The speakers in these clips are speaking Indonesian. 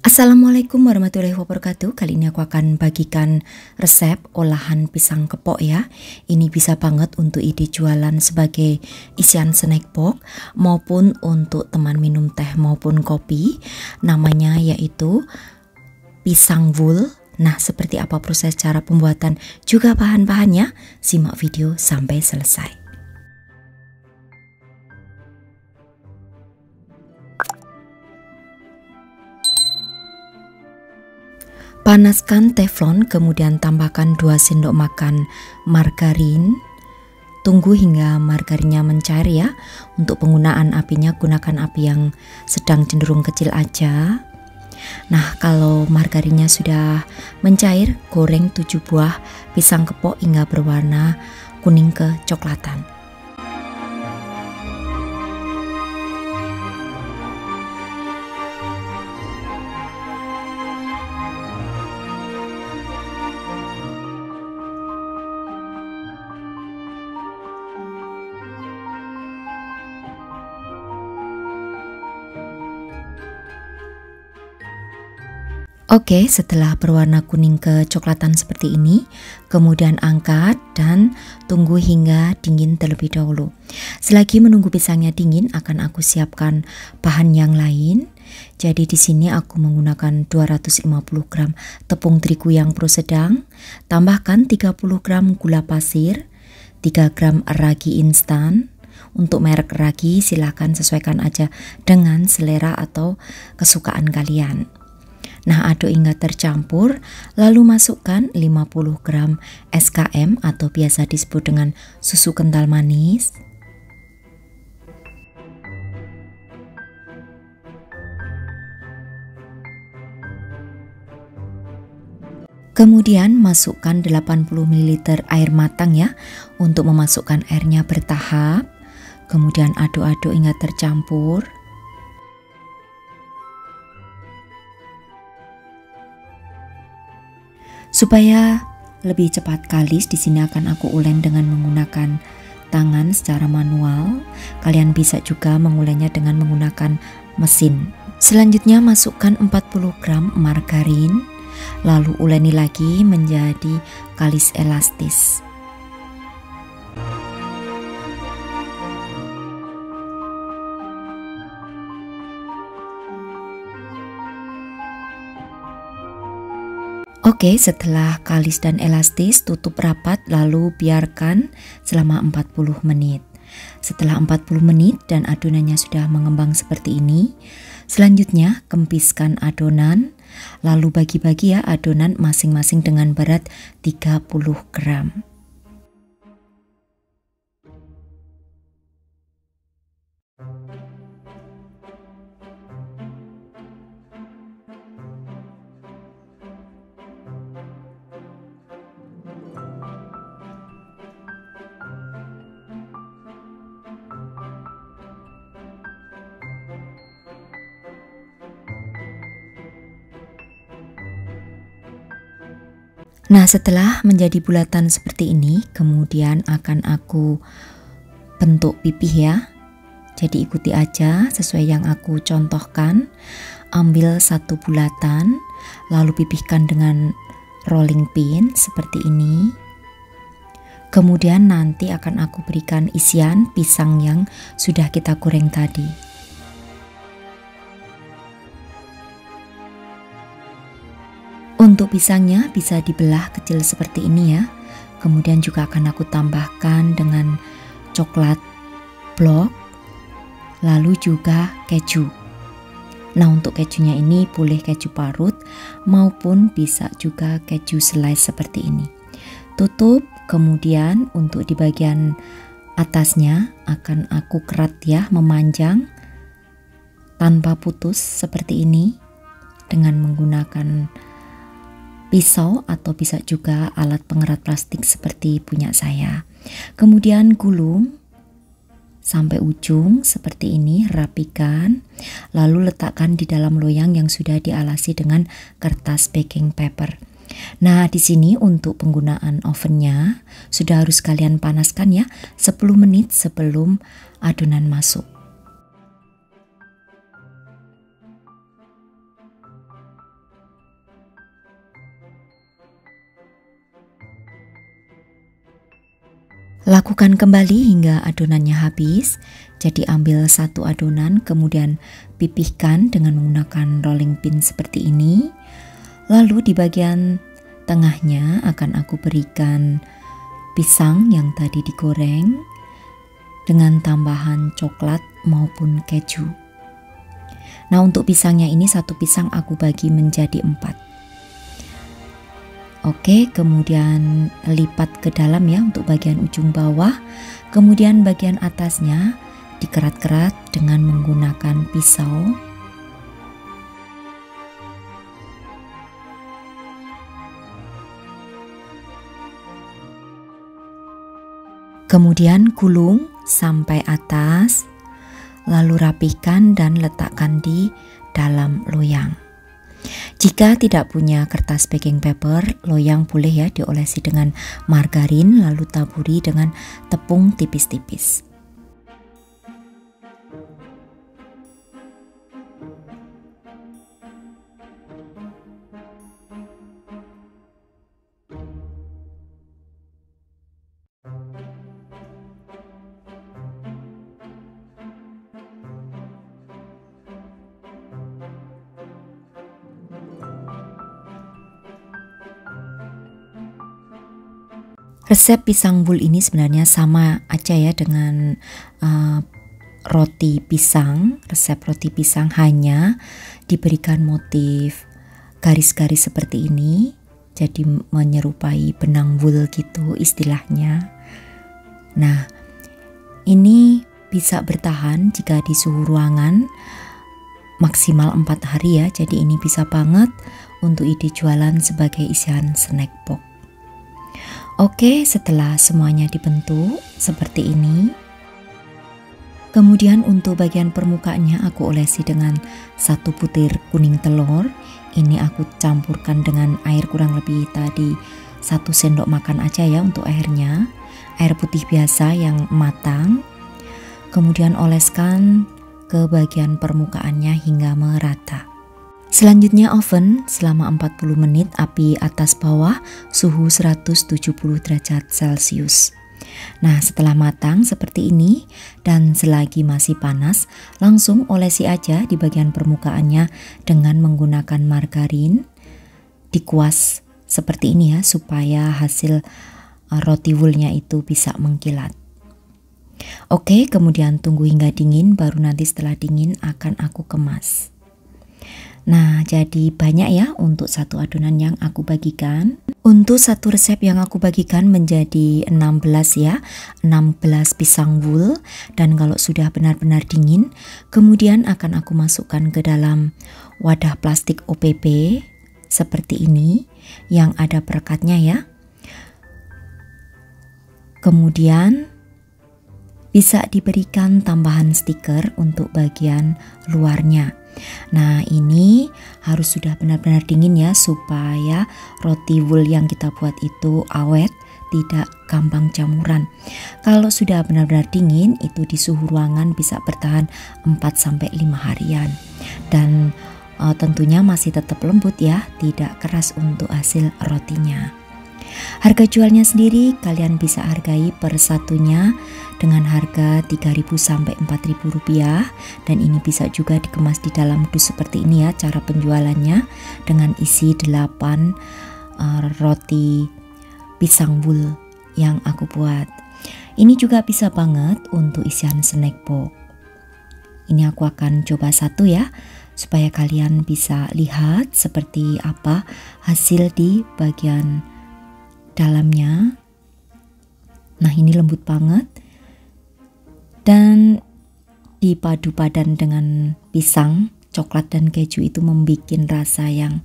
Assalamualaikum warahmatullahi wabarakatuh. Kali ini aku akan bagikan resep olahan pisang kepok ya. Ini bisa banget untuk ide jualan sebagai isian snack box maupun untuk teman minum teh maupun kopi. Namanya yaitu pisang wool. Nah, seperti apa proses cara pembuatan juga bahan-bahannya? Simak video sampai selesai. Panaskan teflon, kemudian tambahkan 2 sendok makan margarin. Tunggu hingga margarinnya mencair ya. Untuk penggunaan apinya gunakan api yang sedang cenderung kecil aja. Nah, kalau margarinnya sudah mencair, goreng 7 buah pisang kepok hingga berwarna kuning kecoklatan. Oke, setelah berwarna kuning kecoklatan seperti ini, kemudian angkat dan tunggu hingga dingin terlebih dahulu. Selagi menunggu pisangnya dingin, akan aku siapkan bahan yang lain. Jadi di sini aku menggunakan 250 gram tepung terigu yang pro sedang, tambahkan 30 gram gula pasir, 3 gram ragi instan. Untuk merek ragi silahkan sesuaikan aja dengan selera atau kesukaan kalian. Nah, aduk hingga tercampur, lalu masukkan 50 gram SKM atau biasa disebut dengan susu kental manis. Kemudian masukkan 80 ml air matang ya, untuk memasukkan airnya bertahap. Kemudian aduk-aduk hingga tercampur. Supaya lebih cepat kalis, di sini akan aku ulek dengan menggunakan tangan secara manual. Kalian bisa juga menguleknya dengan menggunakan mesin. Selanjutnya masukkan 40 gram margarin, lalu uleni lagi menjadi kalis elastis. Oke, setelah kalis dan elastis, tutup rapat lalu biarkan selama 40 menit. Setelah 40 menit dan adonannya sudah mengembang seperti ini, selanjutnya kempiskan adonan, lalu bagi-bagi ya adonan masing-masing dengan berat 30 gram. Nah, setelah menjadi bulatan seperti ini, kemudian akan aku bentuk pipih ya. Jadi ikuti aja sesuai yang aku contohkan. Ambil satu bulatan, lalu pipihkan dengan rolling pin seperti ini. Kemudian nanti akan aku berikan isian pisang yang sudah kita goreng tadi. Untuk pisangnya bisa dibelah kecil seperti ini ya. Kemudian juga akan aku tambahkan dengan coklat blok, lalu juga keju. Nah, untuk kejunya ini boleh keju parut maupun bisa juga keju slice seperti ini. Tutup, kemudian untuk di bagian atasnya akan aku kerat ya, memanjang tanpa putus seperti ini dengan menggunakan pisau atau bisa juga alat pengerat plastik seperti punya saya. Kemudian gulung sampai ujung seperti ini, rapikan, lalu letakkan di dalam loyang yang sudah dialasi dengan kertas baking paper. Nah, di sini untuk penggunaan ovennya sudah harus kalian panaskan ya, 10 menit sebelum adonan masuk. Lakukan kembali hingga adonannya habis. Jadi ambil satu adonan, kemudian pipihkan dengan menggunakan rolling pin seperti ini. Lalu di bagian tengahnya akan aku berikan pisang yang tadi digoreng dengan tambahan coklat maupun keju. Nah, untuk pisangnya ini satu pisang aku bagi menjadi 4. Oke, kemudian lipat ke dalam ya untuk bagian ujung bawah. Kemudian bagian atasnya dikerat-kerat dengan menggunakan pisau. Kemudian gulung sampai atas, lalu rapihkan dan letakkan di dalam loyang. Jika tidak punya kertas baking paper, loyang boleh ya diolesi dengan margarin lalu taburi dengan tepung tipis-tipis. Resep pisang bul ini sebenarnya sama aja ya dengan roti pisang. Resep roti pisang hanya diberikan motif garis-garis seperti ini, jadi menyerupai benang wool gitu istilahnya. Nah, ini bisa bertahan jika di suhu ruangan maksimal 4 hari ya. Jadi ini bisa banget untuk ide jualan sebagai isian snack box. Oke, setelah semuanya dibentuk seperti ini, kemudian untuk bagian permukaannya aku olesi dengan 1 butir kuning telur. Ini aku campurkan dengan air kurang lebih tadi 1 sendok makan aja ya untuk airnya. Air putih biasa yang matang. Kemudian oleskan ke bagian permukaannya hingga merata. Selanjutnya oven selama 40 menit, api atas bawah, suhu 170 derajat Celcius. Nah, setelah matang seperti ini dan selagi masih panas, langsung olesi aja di bagian permukaannya dengan menggunakan margarin. Dikuas seperti ini ya, supaya hasil roti woolnya itu bisa mengkilat. Oke, kemudian tunggu hingga dingin, baru nanti setelah dingin akan aku kemas. Nah, jadi banyak ya untuk satu adonan yang aku bagikan. Untuk satu resep yang aku bagikan menjadi 16 ya, 16 pisang wool. Dan kalau sudah benar-benar dingin, kemudian akan aku masukkan ke dalam wadah plastik OPP seperti ini yang ada perekatnya ya. Kemudian bisa diberikan tambahan stiker untuk bagian luarnya. Nah, ini harus sudah benar-benar dingin ya, supaya roti wool yang kita buat itu awet, tidak gampang jamuran. Kalau sudah benar-benar dingin, itu di suhu ruangan bisa bertahan 4-5 harian. Dan tentunya masih tetap lembut ya, tidak keras untuk hasil rotinya. Harga jualnya sendiri kalian bisa hargai per satunya dengan harga 3.000 sampai 4.000 rupiah, dan ini bisa juga dikemas di dalam dus seperti ini ya cara penjualannya, dengan isi 8 roti pisang wool yang aku buat. Ini juga bisa banget untuk isian snack box. Ini aku akan coba satu ya, supaya kalian bisa lihat seperti apa hasil di bagian dalamnya. Nah, ini lembut banget dan dipadu padan dengan pisang, coklat dan keju itu membuat rasa yang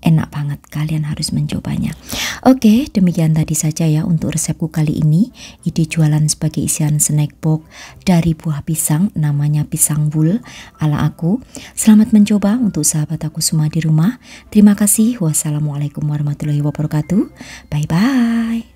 enak banget. Kalian harus mencobanya. Oke, demikian tadi saja ya untuk resepku kali ini. Ide jualan sebagai isian snack box dari buah pisang, namanya pisang wool ala aku. Selamat mencoba untuk sahabat aku semua di rumah. Terima kasih. Wassalamualaikum warahmatullahi wabarakatuh. Bye bye.